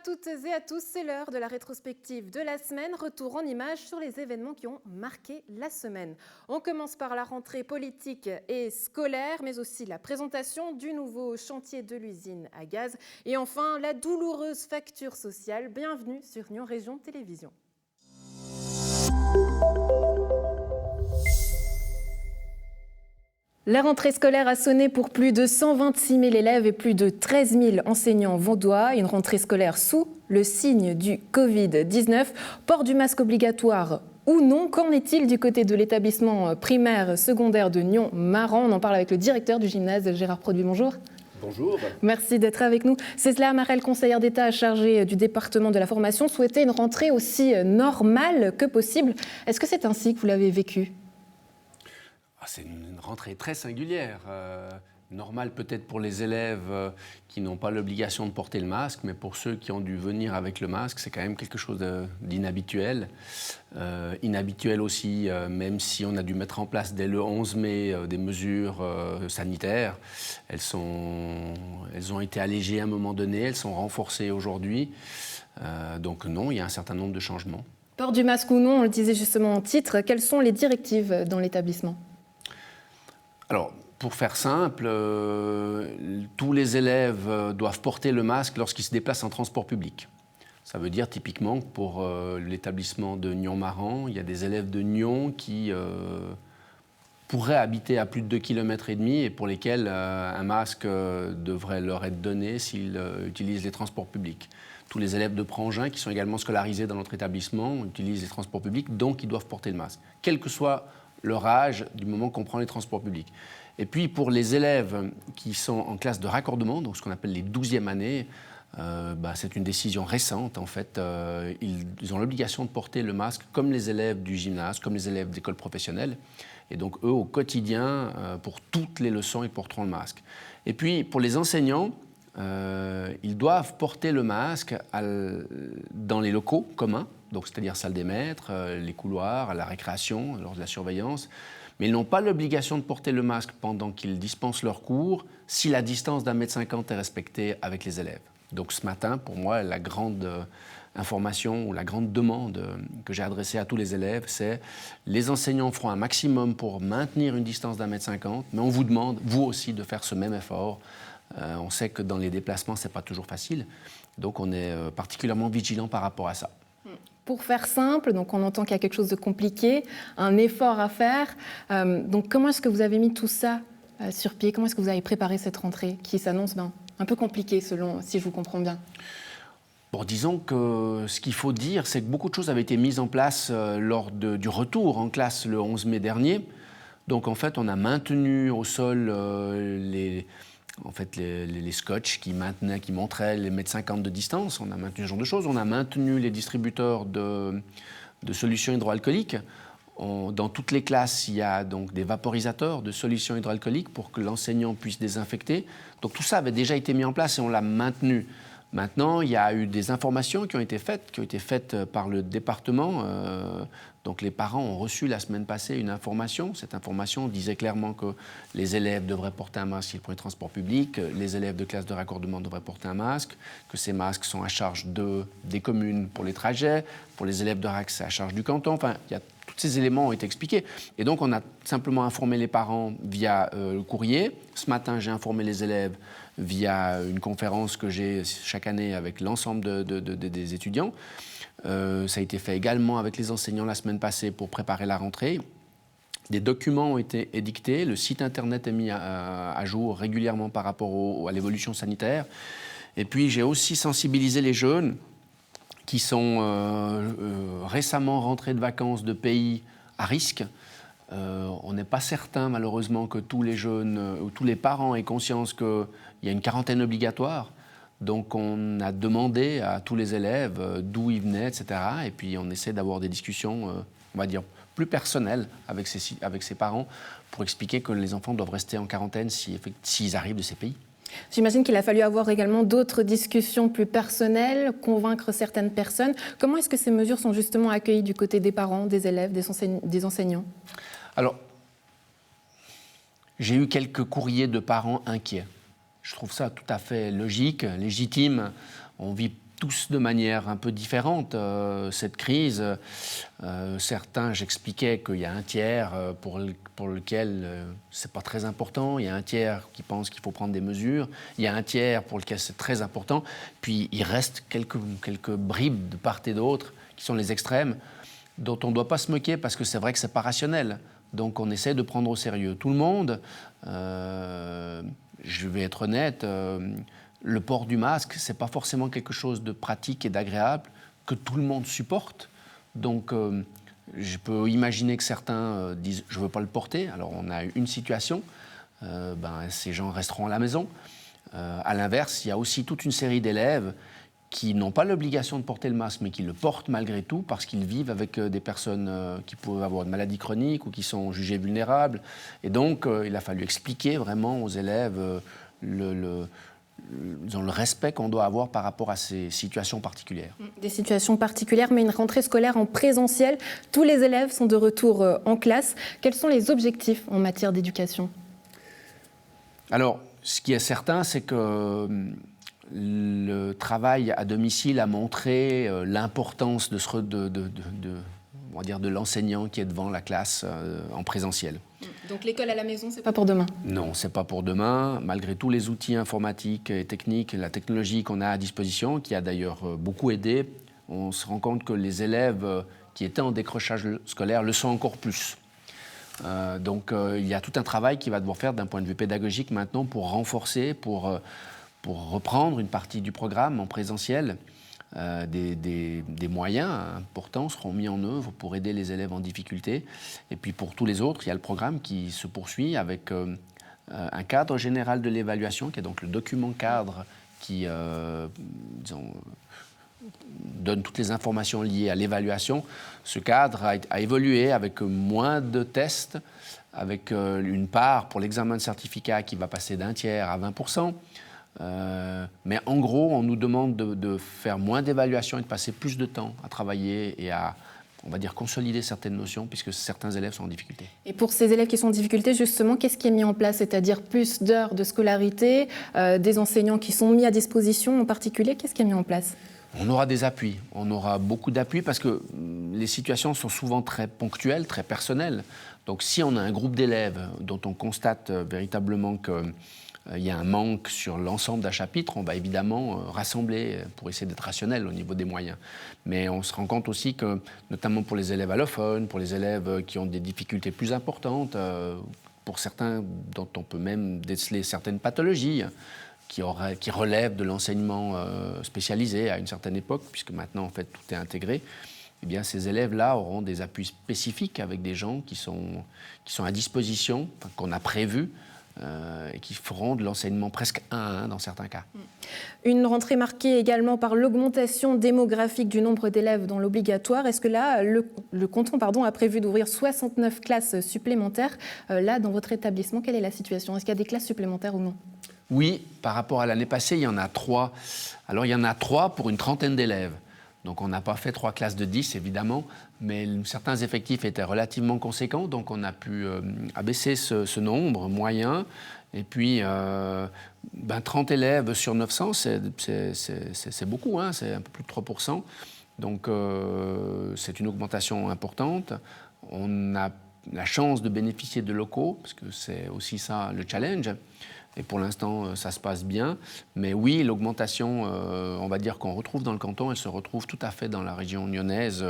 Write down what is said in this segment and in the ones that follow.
toutes et à tous, c'est l'heure de la rétrospective de la semaine. Retour en images sur les événements qui ont marqué la semaine. On commence par la rentrée politique et scolaire, mais aussi la présentation du nouveau chantier de l'usine à gaz. Et enfin, la douloureuse facture sociale. Bienvenue sur Nyon Région Télévision. La rentrée scolaire a sonné pour plus de 126 000 élèves et plus de 13 000 enseignants vaudois. Une rentrée scolaire sous le signe du Covid-19. Port du masque obligatoire ou non, qu'en est-il du côté de l'établissement primaire secondaire de Nyon-Marans? On en parle avec le directeur du gymnase, Gérard Produit. Bonjour. Bonjour. Merci d'être avec nous. Cécile Amarel, conseillère d'État chargée du département de la formation, souhaitait une rentrée aussi normale que possible. Est-ce que c'est ainsi que vous l'avez vécu ? C'est une rentrée très singulière, normale peut-être pour les élèves qui n'ont pas l'obligation de porter le masque, mais pour ceux qui ont dû venir avec le masque, c'est quand même quelque chose d'inhabituel. Inhabituel aussi, même si on a dû mettre en place dès le 11 mai des mesures sanitaires. Elles ont été allégées à un moment donné, elles sont renforcées aujourd'hui. Donc non, il y a un certain nombre de changements. Port du masque ou non, on le disait justement en titre, quelles sont les directives dans l'établissement ? Alors, pour faire simple, tous les élèves doivent porter le masque lorsqu'ils se déplacent en transport public. Ça veut dire typiquement que pour l'établissement de Nyon-Marans, il y a des élèves de Nyon qui pourraient habiter à plus de 2,5 km et pour lesquels un masque devrait leur être donné s'ils utilisent les transports publics. Tous les élèves de Prangin qui sont également scolarisés dans notre établissement utilisent les transports publics, donc ils doivent porter le masque, quel que soit leur âge du moment qu'on prend les transports publics. Et puis pour les élèves qui sont en classe de raccordement, donc ce qu'on appelle les 12e années, c'est une décision récente en fait. Ils ont l'obligation de porter le masque comme les élèves du gymnase, comme les élèves d'école professionnelle. Et donc eux, au quotidien, pour toutes les leçons, ils porteront le masque. Et puis pour les enseignants, ils doivent porter le masque dans les locaux communs, donc c'est-à-dire salle des maîtres, les couloirs, à la récréation, lors de la surveillance. Mais ils n'ont pas l'obligation de porter le masque pendant qu'ils dispensent leurs cours si la distance d'1,50 m est respectée avec les élèves. Donc ce matin, pour moi, la grande information ou la grande demande que j'ai adressée à tous les élèves, c'est les enseignants feront un maximum pour maintenir une distance d'1,50 m, mais on vous demande, vous aussi, de faire ce même effort. On sait que dans les déplacements, ce n'est pas toujours facile. Donc on est particulièrement vigilant par rapport à ça. Pour faire simple, donc on entend qu'il y a quelque chose de compliqué, un effort à faire. Donc comment est-ce que vous avez mis tout ça sur pied? Comment est-ce que vous avez préparé cette rentrée qui s'annonce un peu compliquée, si je vous comprends bien? Bon, disons que ce qu'il faut dire, c'est que beaucoup de choses avaient été mises en place lors du retour en classe le 11 mai dernier. Donc en fait, on a maintenu au sol les scotch qui montraient les 1,50 m de distance. On a maintenu ce genre de choses. On a maintenu les distributeurs de solutions hydroalcooliques. Dans toutes les classes, il y a donc des vaporisateurs de solutions hydroalcooliques pour que l'enseignant puisse désinfecter. Donc tout ça avait déjà été mis en place et on l'a maintenu. Maintenant, il y a eu des informations qui ont été faites par le département. Donc les parents ont reçu la semaine passée une information. Cette information disait clairement que les élèves devraient porter un masque s'ils prennent les transports publics, les élèves de classe de raccordement devraient porter un masque, que ces masques sont à charge des communes pour les trajets, pour les élèves de RAC, c'est à charge du canton. Enfin, tous ces éléments ont été expliqués. Et donc, on a simplement informé les parents via le courrier. Ce matin, j'ai informé les élèves via une conférence que j'ai chaque année avec l'ensemble des étudiants. Ça a été fait également avec les enseignants la semaine passée pour préparer la rentrée. Des documents ont été édictés, le site internet est mis à jour régulièrement par rapport à l'évolution sanitaire. Et puis j'ai aussi sensibilisé les jeunes qui sont récemment rentrés de vacances de pays à risque. On n'est pas certain malheureusement que tous les jeunes ou tous les parents aient conscience qu'il y a une quarantaine obligatoire. Donc on a demandé à tous les élèves d'où ils venaient, etc. Et puis on essaie d'avoir des discussions, on va dire, plus personnelles avec ses parents pour expliquer que les enfants doivent rester en quarantaine s'ils arrivent de ces pays. J'imagine qu'il a fallu avoir également d'autres discussions plus personnelles, convaincre certaines personnes. Comment est-ce que ces mesures sont justement accueillies du côté des parents, des élèves, des enseignants? Alors, j'ai eu quelques courriers de parents inquiets. Je trouve ça tout à fait logique, légitime. On vit tous de manière un peu différente cette crise. Certains, j'expliquais qu'il y a un tiers pour lequel c'est pas très important, il y a un tiers qui pense qu'il faut prendre des mesures, il y a un tiers pour lequel c'est très important, puis il reste quelques bribes de part et d'autre qui sont les extrêmes, dont on ne doit pas se moquer parce que c'est vrai que c'est pas rationnel. Donc on essaie de prendre au sérieux tout le monde. Je vais être honnête, le port du masque, ce n'est pas forcément quelque chose de pratique et d'agréable que tout le monde supporte. Donc, je peux imaginer que certains disent « je ne veux pas le porter ». Alors, on a une situation, ces gens resteront à la maison. À l'inverse, il y a aussi toute une série d'élèves qui n'ont pas l'obligation de porter le masque, mais qui le portent malgré tout parce qu'ils vivent avec des personnes qui peuvent avoir une maladie chronique ou qui sont jugées vulnérables. Et donc, il a fallu expliquer vraiment aux élèves le respect qu'on doit avoir par rapport à ces situations particulières. Des situations particulières, mais une rentrée scolaire en présentiel. Tous les élèves sont de retour en classe. Quels sont les objectifs en matière d'éducation ? Alors, ce qui est certain, c'est que le travail à domicile a montré l'importance de l'enseignant qui est devant la classe en présentiel. Donc l'école à la maison, c'est pas pour demain ? Non, c'est pas pour demain. Malgré tous les outils informatiques et techniques, la technologie qu'on a à disposition, qui a d'ailleurs beaucoup aidé, on se rend compte que les élèves qui étaient en décrochage scolaire le sont encore plus. Donc il y a tout un travail qui va devoir faire d'un point de vue pédagogique maintenant pour renforcer, pour reprendre une partie du programme en présentiel. Des moyens importants seront mis en œuvre pour aider les élèves en difficulté. Et puis pour tous les autres, il y a le programme qui se poursuit avec un cadre général de l'évaluation, qui est donc le document cadre qui donne toutes les informations liées à l'évaluation. Ce cadre a évolué avec moins de tests, avec une part pour l'examen de certificat qui va passer d'un tiers à 20%. Mais en gros, on nous demande de faire moins d'évaluation et de passer plus de temps à travailler et à, on va dire, consolider certaines notions, puisque certains élèves sont en difficulté. Et pour ces élèves qui sont en difficulté, justement, qu'est-ce qui est mis en place ? C'est-à-dire plus d'heures de scolarité, des enseignants qui sont mis à disposition en particulier. Qu'est-ce qui est mis en place ? On aura des appuis, on aura beaucoup d'appuis parce que les situations sont souvent très ponctuelles, très personnelles. Donc si on a un groupe d'élèves dont on constate véritablement qu'il y a un manque sur l'ensemble d'un chapitre, on va évidemment rassembler pour essayer d'être rationnel au niveau des moyens. Mais on se rend compte aussi que, notamment pour les élèves allophones, pour les élèves qui ont des difficultés plus importantes, pour certains dont on peut même déceler certaines pathologies, qui relèvent de l'enseignement spécialisé à une certaine époque, puisque maintenant, en fait, tout est intégré, eh bien, ces élèves-là auront des appuis spécifiques avec des gens qui sont à disposition, qu'on a prévus, et qui feront de l'enseignement presque 1 à 1 dans certains cas. Une rentrée marquée également par l'augmentation démographique du nombre d'élèves dans l'obligatoire. Est-ce que là, le canton a prévu d'ouvrir 69 classes supplémentaires ? Là, dans votre établissement, quelle est la situation ? Est-ce qu'il y a des classes supplémentaires ou non ? Oui, par rapport à l'année passée, il y en a 3. Alors, il y en a 3 pour une trentaine d'élèves. Donc, on n'a pas fait 3 classes de 10, évidemment, mais certains effectifs étaient relativement conséquents, donc on a pu abaisser ce nombre moyen. Et puis, 30 élèves sur 900, c'est beaucoup, hein, c'est un peu plus de 3%. Donc, c'est une augmentation importante. On a la chance de bénéficier de locaux, parce que c'est aussi ça le challenge. Et pour l'instant, ça se passe bien. Mais oui, l'augmentation, on va dire qu'on retrouve dans le canton, elle se retrouve tout à fait dans la région lyonnaise.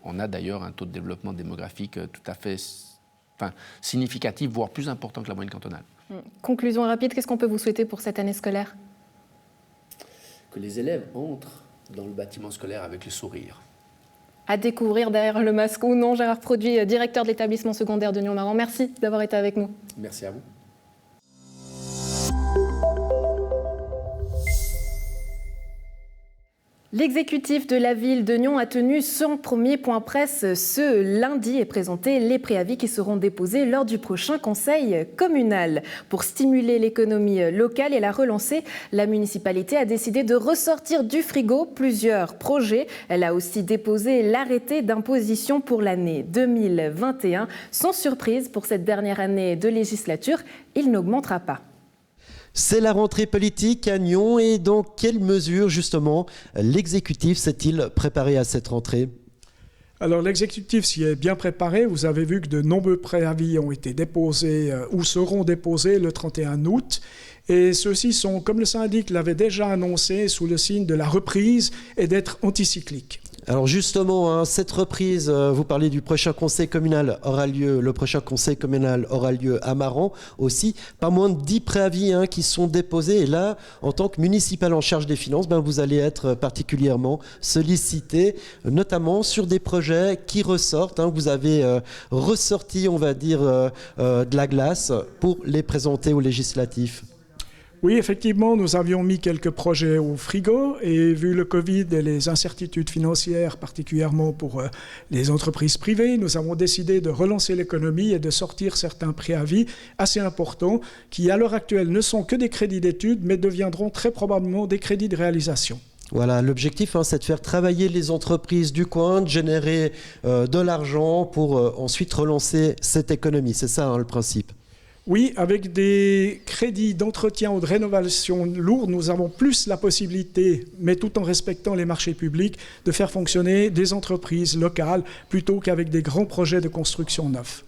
On a d'ailleurs un taux de développement démographique tout à fait significatif, voire plus important que la moyenne cantonale. Conclusion rapide, qu'est-ce qu'on peut vous souhaiter pour cette année scolaire ? Que les élèves entrent dans le bâtiment scolaire avec le sourire. À découvrir derrière le masque ou non. Gérard Produit, directeur de l'établissement secondaire de Nyon-Marans. Merci d'avoir été avec nous. Merci à vous. L'exécutif de la ville de Nyon a tenu son premier point presse ce lundi et présenté les préavis qui seront déposés lors du prochain conseil communal. Pour stimuler l'économie locale et la relancer, la municipalité a décidé de ressortir du frigo plusieurs projets. Elle a aussi déposé l'arrêté d'imposition pour l'année 2021. Sans surprise, pour cette dernière année de législature, il n'augmentera pas. C'est la rentrée politique à Nyon et dans quelle mesure justement l'exécutif s'est-il préparé à cette rentrée ? Alors l'exécutif s'y est bien préparé. Vous avez vu que de nombreux préavis ont été déposés ou seront déposés le 31 août. Et ceux-ci sont, comme le syndic l'avait déjà annoncé, sous le signe de la reprise et d'être anticycliques. Alors justement, cette reprise, vous parlez du prochain conseil communal aura lieu, le prochain conseil communal aura lieu à Maran aussi. Pas moins de 10 préavis qui sont déposés. Et là, en tant que municipal en charge des finances, vous allez être particulièrement sollicité, notamment sur des projets qui ressortent. Vous avez ressorti, on va dire, de la glace pour les présenter aux législatifs. Oui, effectivement, nous avions mis quelques projets au frigo et vu le Covid et les incertitudes financières, particulièrement pour les entreprises privées, nous avons décidé de relancer l'économie et de sortir certains préavis assez importants qui, à l'heure actuelle, ne sont que des crédits d'études, mais deviendront très probablement des crédits de réalisation. Voilà, l'objectif, c'est de faire travailler les entreprises du coin, de générer de l'argent pour ensuite relancer cette économie. C'est ça, le principe. Oui, avec des crédits d'entretien ou de rénovation lourds, nous avons plus la possibilité, mais tout en respectant les marchés publics, de faire fonctionner des entreprises locales plutôt qu'avec des grands projets de construction neufs.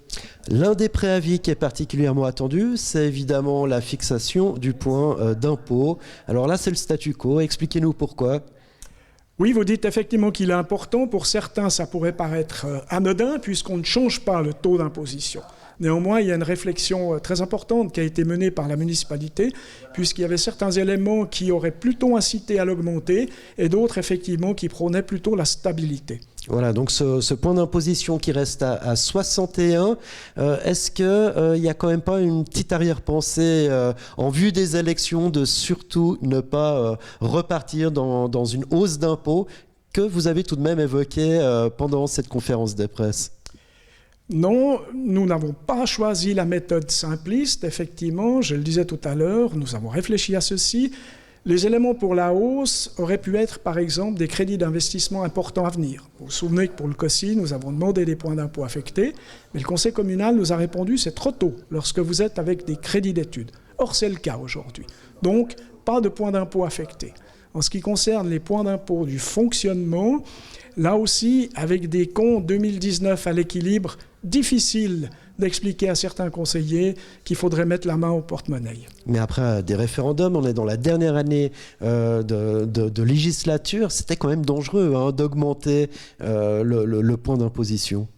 L'un des préavis qui est particulièrement attendu, c'est évidemment la fixation du point d'impôt. Alors là, c'est le statu quo. Expliquez-nous pourquoi. Oui, vous dites effectivement qu'il est important. Pour certains, ça pourrait paraître anodin puisqu'on ne change pas le taux d'imposition. Néanmoins, il y a une réflexion très importante qui a été menée par la municipalité, puisqu'il y avait certains éléments qui auraient plutôt incité à l'augmenter et d'autres, effectivement, qui prônaient plutôt la stabilité. Voilà, donc ce point d'imposition qui reste à 61, est-ce qu'il n'y a quand même pas une petite arrière-pensée en vue des élections de surtout ne pas repartir dans une hausse d'impôts que vous avez tout de même évoquée pendant cette conférence de presse ? Non, nous n'avons pas choisi la méthode simpliste, effectivement, je le disais tout à l'heure, nous avons réfléchi à ceci. Les éléments pour la hausse auraient pu être, par exemple, des crédits d'investissement importants à venir. Vous vous souvenez que pour le COSI, nous avons demandé des points d'impôt affectés, mais le Conseil communal nous a répondu c'est trop tôt lorsque vous êtes avec des crédits d'études. Or, c'est le cas aujourd'hui. Donc, pas de points d'impôt affectés. En ce qui concerne les points d'impôt du fonctionnement, là aussi, avec des comptes 2019 à l'équilibre, difficile d'expliquer à certains conseillers qu'il faudrait mettre la main au porte-monnaie. Mais après des référendums, on est dans la dernière année de législature, c'était quand même dangereux d'augmenter le point d'imposition.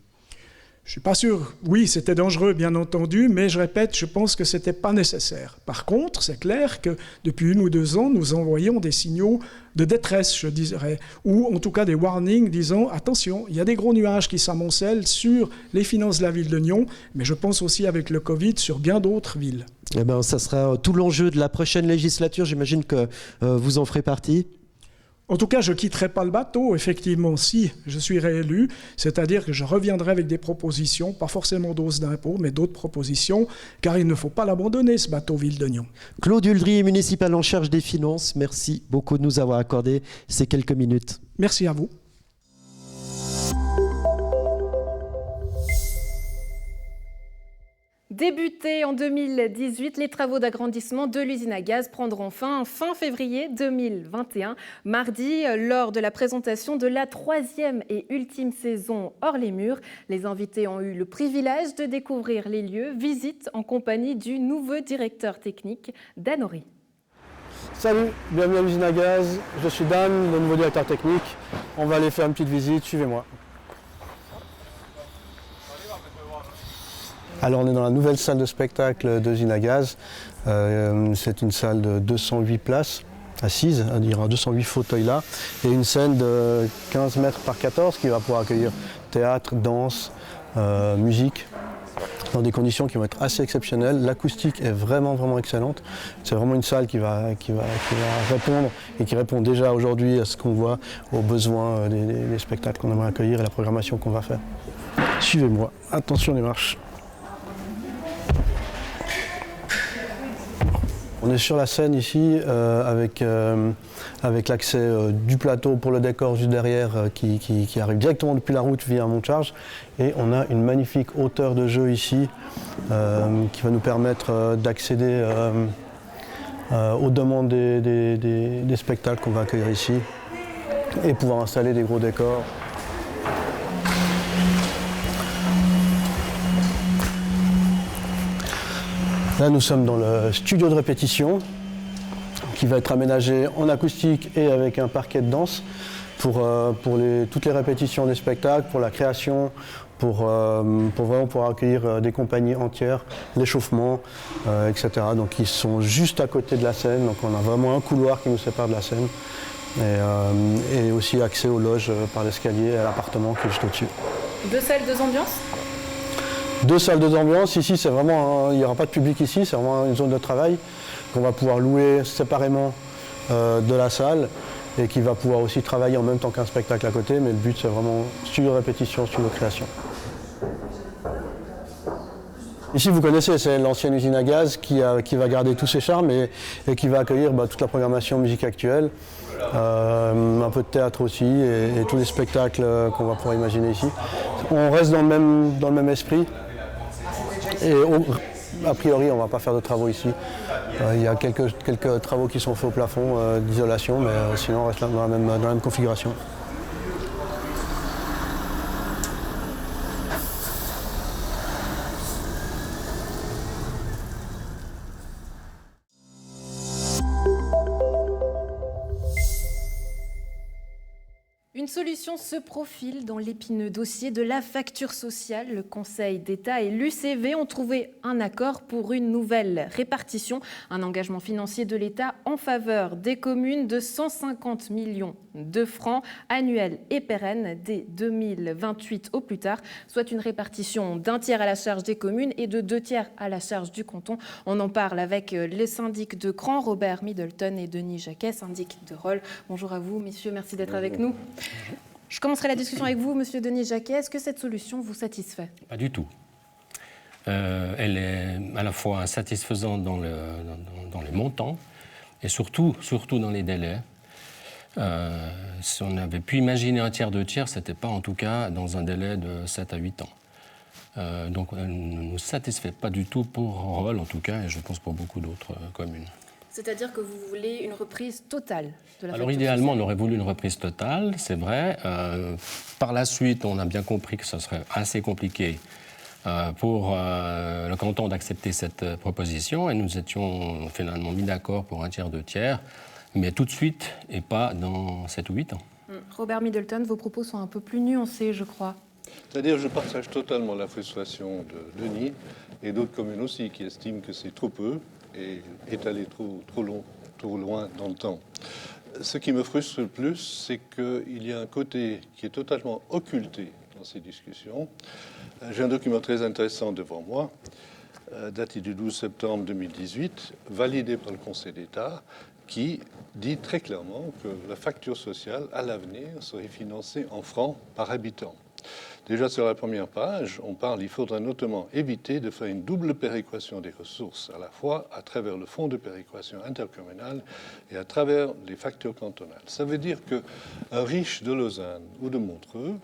Je ne suis pas sûr. Oui, c'était dangereux, bien entendu, mais je répète, je pense que ce n'était pas nécessaire. Par contre, c'est clair que depuis 1 ou 2 ans, nous envoyons des signaux de détresse, je dirais, ou en tout cas des warnings disant « Attention, il y a des gros nuages qui s'amoncellent sur les finances de la ville de Nyon, mais je pense aussi avec le Covid sur bien d'autres villes. » Eh bien, ça sera tout l'enjeu de la prochaine législature. J'imagine que vous en ferez partie. En tout cas, je ne quitterai pas le bateau, effectivement, si je suis réélu, c'est-à-dire que je reviendrai avec des propositions, pas forcément d'hausse d'impôts, mais d'autres propositions, car il ne faut pas l'abandonner, ce bateau Ville de Nyon. Claude Huldry, municipal en charge des finances, merci beaucoup de nous avoir accordé ces quelques minutes. Merci à vous. Débutés en 2018, les travaux d'agrandissement de l'usine à gaz prendront fin février 2021, mardi, lors de la présentation de la 3e et ultime saison hors les murs. Les invités ont eu le privilège de découvrir les lieux, visite en compagnie du nouveau directeur technique, Dan Horry. Salut, bienvenue à l'usine à gaz, je suis Dan, le nouveau directeur technique. On va aller faire une petite visite, suivez-moi. Alors on est dans la nouvelle salle de spectacle de l'usine à gaz. C'est une salle de 208 places assises, il y aura 208 fauteuils là, et une scène de 15 mètres par 14 qui va pouvoir accueillir théâtre, danse, musique, dans des conditions qui vont être assez exceptionnelles. L'acoustique est vraiment excellente. C'est vraiment une salle qui va répondre et qui répond déjà aujourd'hui à ce qu'on voit, aux besoins des spectacles qu'on aimerait accueillir et la programmation qu'on va faire. Suivez-moi, attention les marches. On est sur la scène ici avec l'accès du plateau pour le décor juste derrière qui arrive directement depuis la route via un monte-charge. Et on a une magnifique hauteur de jeu ici qui va nous permettre d'accéder aux demandes des spectacles qu'on va accueillir ici et pouvoir installer des gros décors. Là, nous sommes dans le studio de répétition qui va être aménagé en acoustique et avec un parquet de danse pour toutes les répétitions des spectacles, pour la création, pour vraiment pouvoir accueillir des compagnies entières, l'échauffement, etc. Donc ils sont juste à côté de la scène, donc on a vraiment un couloir qui nous sépare de la scène et aussi accès aux loges par l'escalier à l'appartement qui est juste au-dessus. 2 salles, 2 ambiances? 2 salles, 2 ambiances. Ici, c'est vraiment, il n'y aura pas de public ici, c'est vraiment une zone de travail qu'on va pouvoir louer séparément de la salle et qui va pouvoir aussi travailler en même temps qu'un spectacle à côté. Mais le but, c'est vraiment studio de répétition, studio de création. Ici, vous connaissez, c'est l'ancienne usine à gaz qui va garder tous ses charmes et qui va accueillir toute la programmation musique actuelle, un peu de théâtre aussi et tous les spectacles qu'on va pouvoir imaginer ici. On reste dans le même esprit. Et a priori, on ne va pas faire de travaux ici. Il y a quelques travaux qui sont faits au plafond d'isolation, mais sinon on reste dans la même configuration. Une solution se profile dans l'épineux dossier de la facture sociale. Le Conseil d'État et l'UCV ont trouvé un accord pour une nouvelle répartition, un engagement financier de l'État en faveur des communes de 150 millions de francs annuels et pérennes dès 2028 au plus tard, soit une répartition d'1 tiers à la charge des communes et de 2 tiers à la charge du canton. On en parle avec les syndics de Cran, Robert Middleton et Denis Jacquet, syndic de Rolle. Bonjour à vous, messieurs, merci d'être avec nous. Je commencerai la discussion avec vous, monsieur Denis Jacquet. Est-ce que cette solution vous satisfait? Pas du tout. Elle est à la fois insatisfaisante dans les montants et surtout dans les délais. Si on avait pu imaginer 1 tiers, 2 tiers, ce n'était pas en tout cas dans un délai de 7 à 8 ans. Donc elle ne nous satisfait pas du tout pour Rolle en tout cas, et je pense pour beaucoup d'autres communes. C'est-à-dire que vous voulez une reprise totale de la facture Alors idéalement, sociale. on aurait voulu une reprise totale, c'est vrai. Par la suite, on a bien compris que ce serait assez compliqué pour le canton d'accepter cette proposition, et nous étions finalement mis d'accord pour 1 tiers, 2 tiers, mais tout de suite et pas dans 7 ou 8 ans. Robert Middleton, vos propos sont un peu plus nuancés, je crois. C'est-à-dire, je partage totalement la frustration de Denis et d'autres communes aussi qui estiment que c'est trop peu et étalé trop loin dans le temps. Ce qui me frustre le plus, c'est qu'il y a un côté qui est totalement occulté dans ces discussions. J'ai un document très intéressant devant moi, daté du 12 septembre 2018, validé par le Conseil d'État, qui dit très clairement que la facture sociale, à l'avenir, serait financée en francs par habitant. Déjà sur la première page, on parle, il faudra notamment éviter de faire une double péréquation des ressources, à la fois à travers le fonds de péréquation intercommunale et à travers les factures cantonales. Ça veut dire qu'un riche de Lausanne ou de Montreux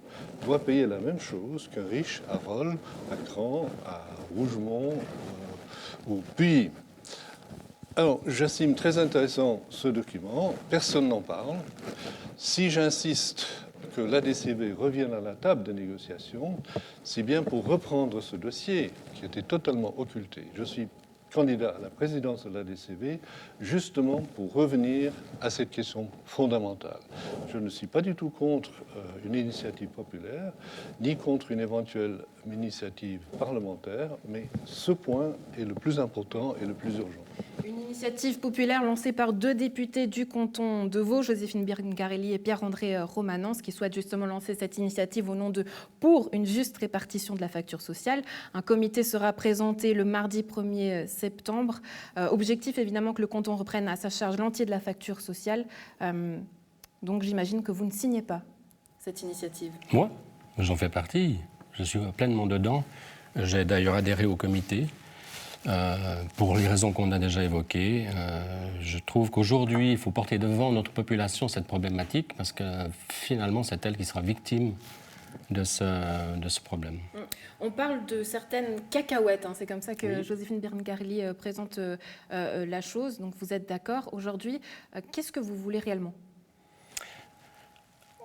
doit payer la même chose qu'un riche à Rolle, à Cran, à Rougemont ou Puy. Alors, j'estime très intéressant ce document, personne n'en parle. Si j'insiste que l'ADCV revienne à la table de négociation, c'est bien pour reprendre ce dossier qui était totalement occulté. Je suis candidat à la présidence de l'ADCV justement pour revenir à cette question fondamentale. Je ne suis pas du tout contre une initiative populaire, ni contre une éventuelle initiative parlementaire, mais ce point est le plus important et le plus urgent. Une initiative populaire lancée par 2 députés du canton de Vaud, Joséphine Birgarelli et Pierre-André Romanens, qui souhaitent justement lancer cette initiative au nom de « Pour une juste répartition de la facture sociale ». Un comité sera présenté le mardi 1er septembre. Objectif évidemment que le canton reprenne à sa charge l'entier de la facture sociale. Donc j'imagine que vous ne signez pas cette initiative. Moi, j'en fais partie. Je suis pleinement dedans. J'ai d'ailleurs adhéré au comité. Pour les raisons qu'on a déjà évoquées, je trouve qu'aujourd'hui, il faut porter devant notre population cette problématique parce que finalement, c'est elle qui sera victime de ce problème. On parle de certaines cacahuètes, c'est comme ça que Joséphine Berngarli présente la chose, donc vous êtes d'accord. Aujourd'hui, qu'est-ce que vous voulez réellement ?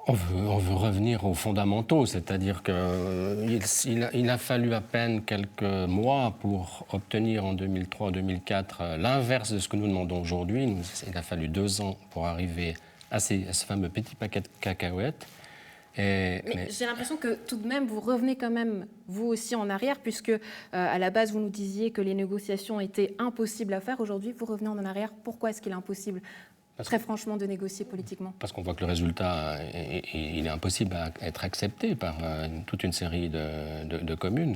On veut revenir aux fondamentaux, c'est-à-dire qu'il a fallu à peine quelques mois pour obtenir en 2003-2004 l'inverse de ce que nous demandons aujourd'hui. Il a fallu 2 ans pour arriver à ce fameux petit paquet de cacahuètes. Mais j'ai l'impression que tout de même, vous revenez quand même, vous aussi, en arrière, puisque à la base, vous nous disiez que les négociations étaient impossibles à faire. Aujourd'hui, vous revenez en arrière. Pourquoi est-ce qu'il est impossible ? Très franchement, de négocier politiquement. Parce qu'on voit que le résultat, il est impossible à être accepté par toute une série de communes.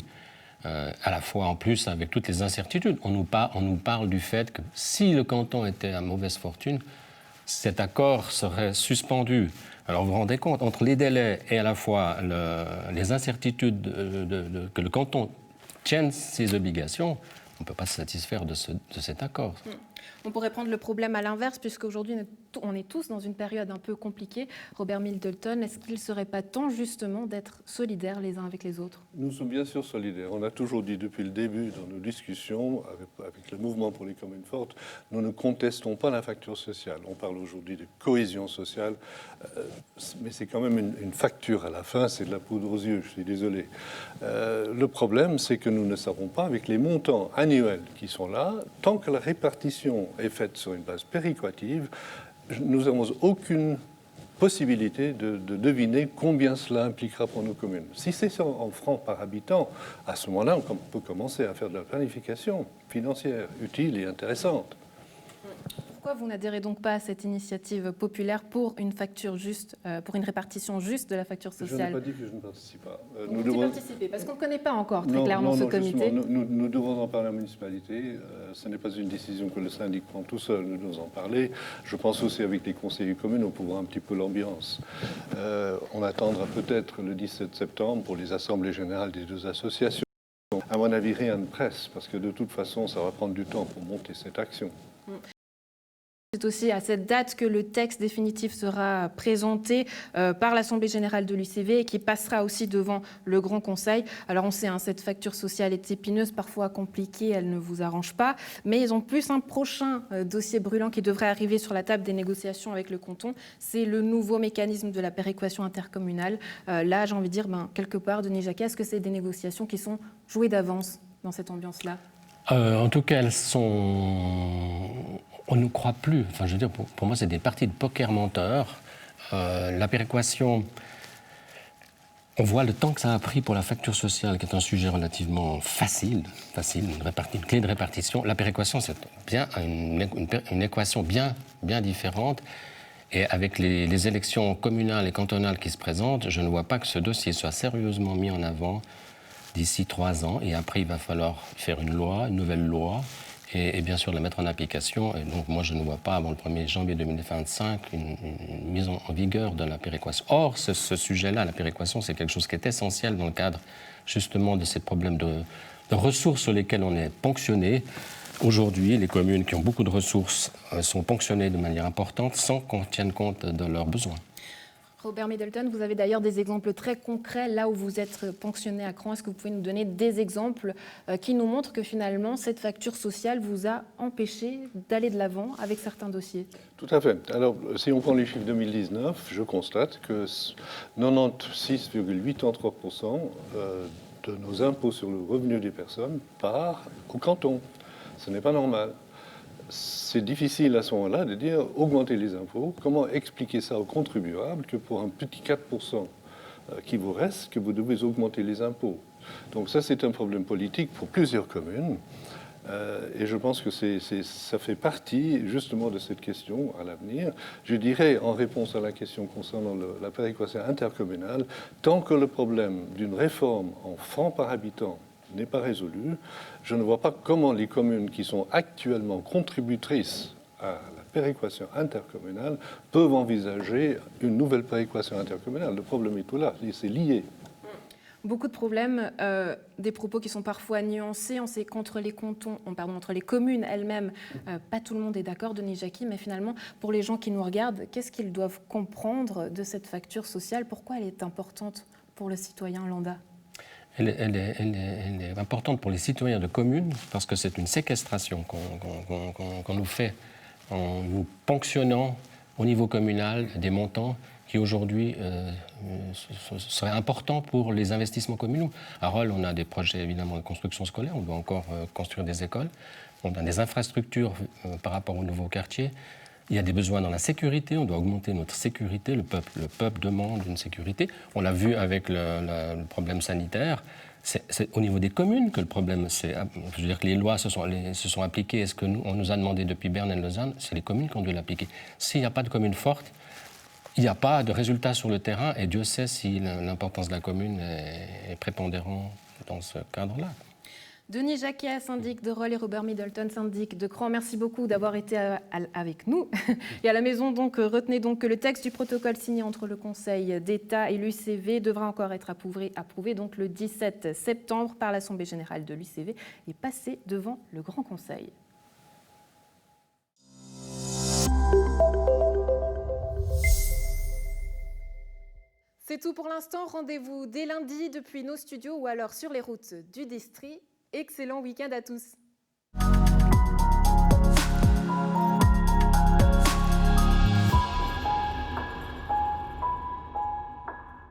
À la fois, en plus, avec toutes les incertitudes. On nous parle du fait que si le canton était à mauvaise fortune, cet accord serait suspendu. Alors vous vous rendez compte, entre les délais et à la fois les incertitudes que le canton tienne ses obligations, on ne peut pas se satisfaire de cet accord. On pourrait prendre le problème à l'inverse, puisqu'aujourd'hui, on est tous dans une période un peu compliquée. Robert Middleton, est-ce qu'il ne serait pas temps, justement, d'être solidaires les uns avec les autres ? Nous sommes bien sûr solidaires. On a toujours dit depuis le début dans nos discussions avec le mouvement pour les communes fortes, nous ne contestons pas la facture sociale. On parle aujourd'hui de cohésion sociale, mais c'est quand même une facture à la fin, c'est de la poudre aux yeux, je suis désolé. Le problème, c'est que nous ne savons pas, avec les montants annuels qui sont là, tant que la répartition est faite sur une base péréquative, nous n'avons aucune possibilité de deviner combien cela impliquera pour nos communes. Si c'est en francs par habitant, à ce moment-là, on peut commencer à faire de la planification financière utile et intéressante. Pourquoi vous n'adhérez donc pas à cette initiative populaire pour une facture juste, pour une répartition juste de la facture sociale ? Je n'ai pas dit que je ne participe pas. Vous devons participer, parce qu'on ne connaît pas encore très clairement ce comité. Nous devons en parler à la municipalité. Ce n'est pas une décision que le syndic prend tout seul. Nous devons en parler. Je pense aussi avec les conseillers communes, on peut voir un petit peu l'ambiance. On attendra peut-être le 17 septembre pour les assemblées générales des 2 associations. À mon avis, rien ne presse, parce que de toute façon, ça va prendre du temps pour monter cette action. C'est aussi à cette date que le texte définitif sera présenté par l'Assemblée générale de l'UCV et qui passera aussi devant le Grand Conseil. Alors on sait, cette facture sociale est épineuse, parfois compliquée, elle ne vous arrange pas, mais ils ont plus un prochain dossier brûlant qui devrait arriver sur la table des négociations avec le canton. C'est le nouveau mécanisme de la péréquation intercommunale. Là, j'ai envie de dire, quelque part, Denis Jacquet, est-ce que c'est des négociations qui sont jouées d'avance dans cette ambiance-là ? En tout cas, elles sont... On ne croit plus. Enfin, je veux dire, pour moi, c'est des parties de poker menteurs. La péréquation, on voit le temps que ça a pris pour la facture sociale, qui est un sujet relativement facile, une clé de répartition. La péréquation, c'est bien une équation bien différente. Et avec les élections communales et cantonales qui se présentent, je ne vois pas que ce dossier soit sérieusement mis en avant d'ici 3 ans. Et après, il va falloir faire une nouvelle loi, et bien sûr la mettre en application. Et donc moi je ne vois pas avant le 1er janvier 2025 une mise en vigueur de la péréquation. Or ce sujet-là, la péréquation, c'est quelque chose qui est essentiel dans le cadre justement de ces problèmes de ressources sur lesquelles on est ponctionné. Aujourd'hui, les communes qui ont beaucoup de ressources sont ponctionnées de manière importante sans qu'on tienne compte de leurs besoins. Robert Middleton, vous avez d'ailleurs des exemples très concrets là où vous êtes ponctionné à Cran. Est-ce que vous pouvez nous donner des exemples qui nous montrent que finalement cette facture sociale vous a empêché d'aller de l'avant avec certains dossiers ? Tout à fait. Alors, si on prend les chiffres 2019, je constate que 96,83% de nos impôts sur le revenu des personnes part au canton. Ce n'est pas normal. C'est difficile à ce moment-là de dire augmenter les impôts. Comment expliquer ça aux contribuables que pour un petit 4% qui vous reste, que vous devez augmenter les impôts? Donc ça, c'est un problème politique pour plusieurs communes. Et je pense que ça fait partie justement de cette question à l'avenir. Je dirais, en réponse à la question concernant la péréquation intercommunale, tant que le problème d'une réforme en francs par habitant n'est pas résolu, je ne vois pas comment les communes qui sont actuellement contributrices à la péréquation intercommunale peuvent envisager une nouvelle péréquation intercommunale. Le problème est tout là, c'est lié. Beaucoup de problèmes, des propos qui sont parfois nuancés. On sait qu'entre les entre les communes elles-mêmes, pas tout le monde est d'accord, Denis Jacquet, mais finalement, pour les gens qui nous regardent, qu'est-ce qu'ils doivent comprendre de cette facture sociale? Pourquoi elle est importante pour le citoyen lambda? Elle est importante pour les citoyens de communes parce que c'est une séquestration qu'on nous fait en nous ponctionnant au niveau communal des montants qui aujourd'hui seraient importants pour les investissements communaux. À Rolle, on a des projets évidemment de construction scolaire, on doit encore construire des écoles, on a des infrastructures par rapport aux nouveaux quartiers. Il y a des besoins dans la sécurité, on doit augmenter notre sécurité, le peuple demande une sécurité. On l'a vu avec le problème sanitaire, c'est au niveau des communes que le problème, je veux dire que les lois se sont appliquées, et ce qu'on nous a demandé depuis Berne et Lausanne, c'est les communes qui ont dû l'appliquer. S'il n'y a pas de commune forte, il n'y a pas de résultats sur le terrain, et Dieu sait si l'importance de la commune est prépondérante dans ce cadre-là. Denis Jacquet, syndic de Rolle, et Robert Middleton, syndic de Cran, merci beaucoup d'avoir été avec nous. Et à la maison, donc, retenez donc que le texte du protocole signé entre le Conseil d'État et l'UCV devra encore être approuvé donc, le 17 septembre par l'Assemblée générale de l'UCV et passé devant le Grand Conseil. C'est tout pour l'instant. Rendez-vous dès lundi depuis nos studios ou alors sur les routes du district. Excellent week-end à tous.